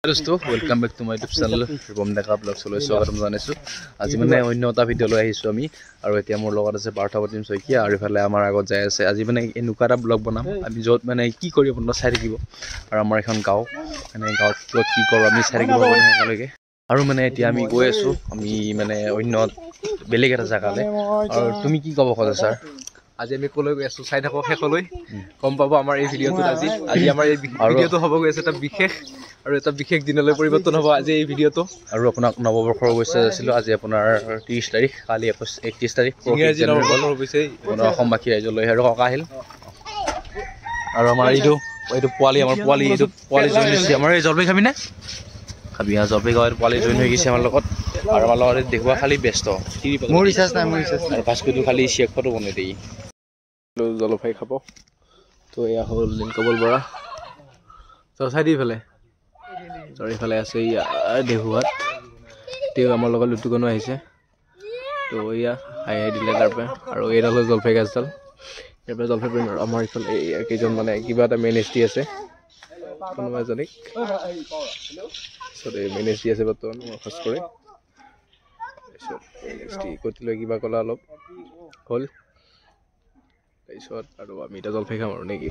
Welcome back to my YouTube channel Rupam Deka ब्लग्सলৈ স্বাগতম জনাইছো। আজি মানে অন্য এটা ভিডিঅ' লৈ আহিছো আমি আৰু এতিয়া মোৰ লগত আছে পাৰ্থপ্ৰতিম শইকীয়া আৰু ইফালে আমাৰ আগত যাই আছে। আজি মানে এনেকুৱা এটা ব্লগ বনাম আমি য'ত মানে কি কৰি আপোনালোকে চাই থাকিব আৰু আমাৰ এখন গাঁও মানে গাঁৱত কি কৰোঁ আমি চাই থাকিব একেলগে। আৰু মানে এতিয়া আমি গৈ আছো আমি মানে অন্য বেলেগ এটা জেগালৈ। আৰু তুমি কি ক'ব খোজা ছাৰ? আজি আমি কলৈ গৈ আছো চাই থাকক শেষলৈ গম পাব আমাৰ এই ভিডিঅ'টোত। আজি আমাৰ এই ভিডিঅ'টো হ'ব গৈ আছে এটা বিশেষ আৰু এটা বিশেষ দিনলৈ পৰিৱৰ্তন হ'ব আজি এই ভিডিঅ'টো। আৰু আপোনাক নৱবৰ্ষৰ অৱশ্যে আছিলোঁ আজি আপোনাৰ 30 তাৰিখ, কালি 31 তাৰিখ ইংৰাজী নৱবৰ্ষৰ অৱশ্যে আপোনাৰ অসমবাসী ৰাইজলৈ আৰু ককা আহিল। আৰু আমাৰ এইটো পোৱালি এইটো পোৱালি জইন হৈছে আমাৰ এই জলপাই খাবি নে খাবি জলপাই গাঁৱৰ পোৱালি জইন হৈ গৈছে আমাৰ লগত। আৰু আমাৰ লগত দেখুওৱা খালি ব্যস্ত মোৰ ৰিচাৰ্জ নাই ভাস্কুটো খালি চেক ফটো বনাই দেই জলপাই খাব। তো এয়া হ'ল নীলকমল বৰা চাই দি ইফালে ইফালে আছে দেহুৱাত তেওঁ আমাৰ লগত লুটুকনো আহিছে। তো এয়া হাই দিলে তাৰপৰা আৰু এইডাল হ'ল জলফাই গাছডাল। ইয়াৰ পৰা জলফাই পাৰিম আৰু আমাৰ ইফালে কেইজন মানে কিবা এটা মেইন এছ টি আছে কোনোবা এজনীক মেইন এছ টি আছে বৰ্তমান খৰচ কৰে তাৰপিছত মেইন এছ টি কতিলৈ কিবা ক'লা অলপ হ'ল তাৰপিছত আৰু আমি এতিয়া জলফাই খাম আৰু নেকি।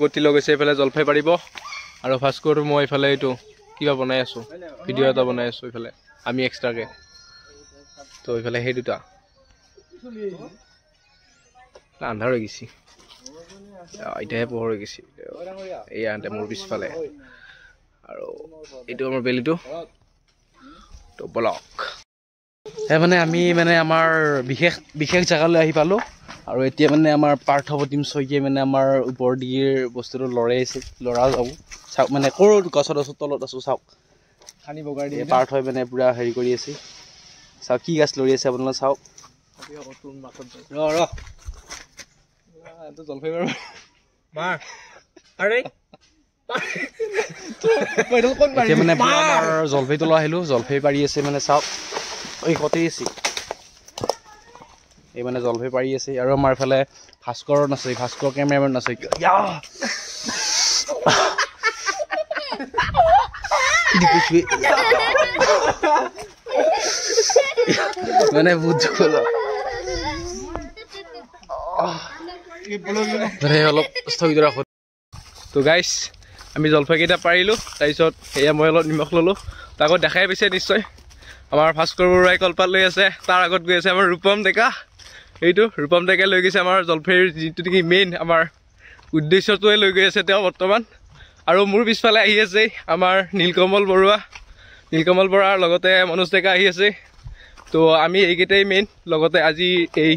গতি লৈ গৈছে এইফালে জলফাই পাৰিব আৰু ভাস্কৰ মই এইফালে এইটো কিবা বনাই আছোঁ ভিডিঅ' এটা বনাই আছোঁ এইফালে আমি এক্সট্ৰাকৈ। তো এইফালে সেই দুটা আন্ধাৰ হৈ গৈছে এতিয়াহে পোহৰ হৈ গৈছে এয়া আনতে মোৰ পিছফালে আৰু এইটো আমাৰ বেলিটো তো ব্লক মানে আমি মানে আমাৰ বিশেষ জেগালৈ আহি পালোঁ। আৰু এতিয়া মানে আমাৰ পাৰ্থপ্ৰতিম শইকীয়াই মানে আমাৰ ওপৰ ডিগিৰ বস্তুটো লৰা যাব চাওক মানে ক'ৰ গছত আছোঁ তলত আছোঁ চাওক খানি বগাই দিয়ে পাৰ্থই মানে পূৰা হেৰি কৰি আছে চাওক কি গাছ লৰি আছে আপোনালোকে চাওক জলফাই মানে আমাৰ জলফাইটো লৈ আহিলোঁ জলফাই পাৰি আছে মানে চাওক এই কতেই আছে এই মানে জলফাই পাৰি আছে। আৰু আমাৰ এইফালে ভাস্কৰ নাছে ভাস্কৰ কেমেৰামেন নাছে মানে অলপ স্থগিত ৰাখোঁ। তো গাইজ আমি জলফাইকেইটা পাৰিলোঁ তাৰপিছত সেয়া মই অলপ নিমখ ল'লোঁ তাকো দেখাই পাইছে নিশ্চয় আমাৰ ভাস্কৰ বৰুৱাই কলপাত লৈ আছে তাৰ আগত গৈ আছে আমাৰ ৰূপম ডেকা। এইটো ৰূপম ডেকাই লৈ গৈছে আমাৰ জলফাইৰ যিটো নেকি মেইন আমাৰ উদ্দেশ্যটোৱে লৈ গৈ আছে তেওঁ বৰ্তমান। আৰু মোৰ পিছফালে আহি আছে আমাৰ নীলকমল বৰাৰ লগতে মনোজ ডেকা আহি আছে। তো আমি এইকেইটাই মেইন লগতে আজি এই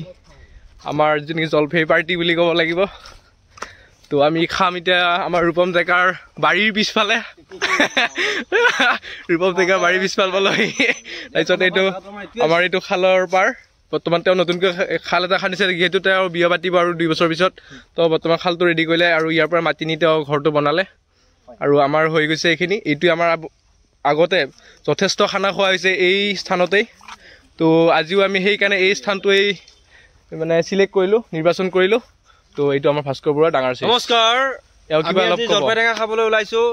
আমাৰ যিটো নেকি জলফাই পাৰ্টি বুলি ক'ব লাগিব। তো আমি খাম এতিয়া আমাৰ ৰূপম ডেকাৰ বাৰীৰ পিছফালে ৰূপম ডেকাৰ বাৰীৰ পিছফাল পালেহি। তাৰপিছত এইটো আমাৰ এইটো খালৰ পাৰ বৰ্তমান তেওঁ নতুনকৈ খাল এটা খান্দিছে যিহেতু তেওঁ বিয়া পাতিব আৰু 2 বছৰ পিছত। তো বৰ্তমান খালটো ৰেডি কৰিলে আৰু ইয়াৰ পৰা মাতি নি তেওঁ ঘৰটো বনালে আৰু আমাৰ হৈ গৈছে এইখিনি। এইটোৱে আমাৰ আগতে যথেষ্ট খানা খোৱা হৈছে এই স্থানতেই। তো আজিও আমি সেইকাৰণে এই স্থানটোৱেই মানে চিলেক্ট কৰিলোঁ নিৰ্বাচন কৰিলোঁ। তো এইটো আমাৰ ভাস্কৰ বৰুৱা ডাঙৰ নমস্কাৰ। জলফাই টেঙা খাবলৈ ওলাইছোঁ।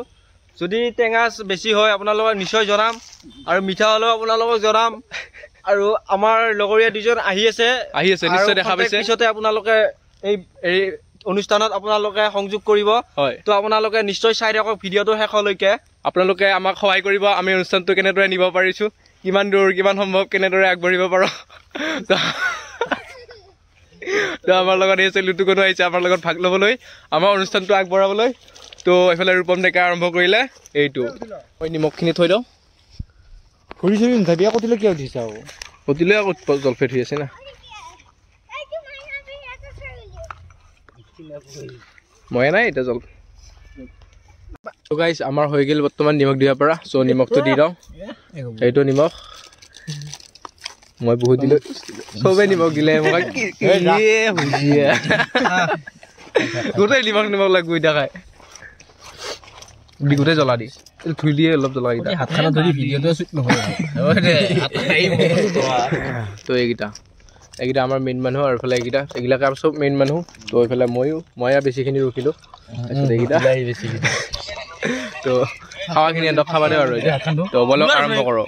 যদি টেঙা বেছি হয় আপোনালোকক নিশ্চয় জনাম আৰু মিঠা হ'লেও আপোনালোকক জনাম। আৰু আমাৰ লগৰীয়া 2জন আহি আছে নিশ্চয় দেখা পাইছে পিছতে আপোনালোকে এই অনুষ্ঠানত আপোনালোকে সংযোগ কৰিব। হয় তো আপোনালোকে নিশ্চয় চাই থাকক ভিডিঅ'টো শেষলৈকে। আপোনালোকে আমাক সহায় কৰিব আমি অনুষ্ঠানটো কেনেদৰে নিব পাৰিছোঁ কিমান দূৰ কিমান সম্ভৱ কেনেদৰে আগবাঢ়িব পাৰোঁ। তো আমাৰ লগত আহিছে লুটুকনো আহিছে আমাৰ লগত ভাগ ল'বলৈ আমাৰ অনুষ্ঠানটো আগবঢ়াবলৈ। তো এইফালে ৰূপম ডেকা আৰম্ভ কৰিলে এইটো মই নিমখখিনি থৈ দিওঁ কতিলৈ কিয় উঠিছে আৰু কতিলৈ আকৌ জলফাই থৈ আছে না মই নাই এতিয়া জল গাইছ আমাৰ হৈ গ'ল বৰ্তমান নিমখ দিব পৰা। চ' নিমখটো দি দিওঁ এইটো নিমখ মই বহুত দিলোঁ চবেই নিমখ দিলে মোক গোটেই নিমখ লাগি দেখাই গোটেই জ্বলা দি ধুই দিয়ে অলপ জ্বলা কেইটা হাতখনত ধৰি ভিডিঅ'টো শ্বুট নহয়। তো এইকেইটা আমাৰ মেইন মানুহ আৰু এইফালে এইগিলাকে আৰু চব মেইন মানুহ। তো এইফালে মই বেছিখিনি ৰখিলোঁ তাৰপিছত এইকেইটা তো খাৱাখিনি এডক খাবা দে আৰু এতিয়া তো বলক আৰম্ভ কৰোঁ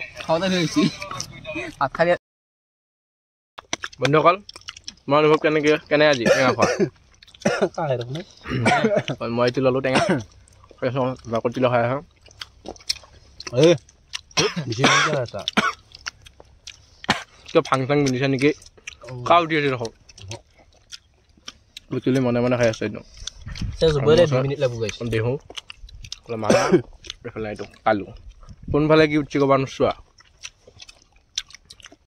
বন্ধুসকল মই অনুভৱ কেনে আজি টেঙা খোৱা মই এইটো ল'লোঁ টেঙা বাকতি লগাই আহোঁ কিয় ফাং ফাং পিন্ধিছে নেকি কা উঠি আছে দেখোন বুটলি মনে মনে খাই আছে একদম দেহোঁ মালা এইফালে এইটো কালো কোনফালে কি উঠি ক'বা নোচোৱা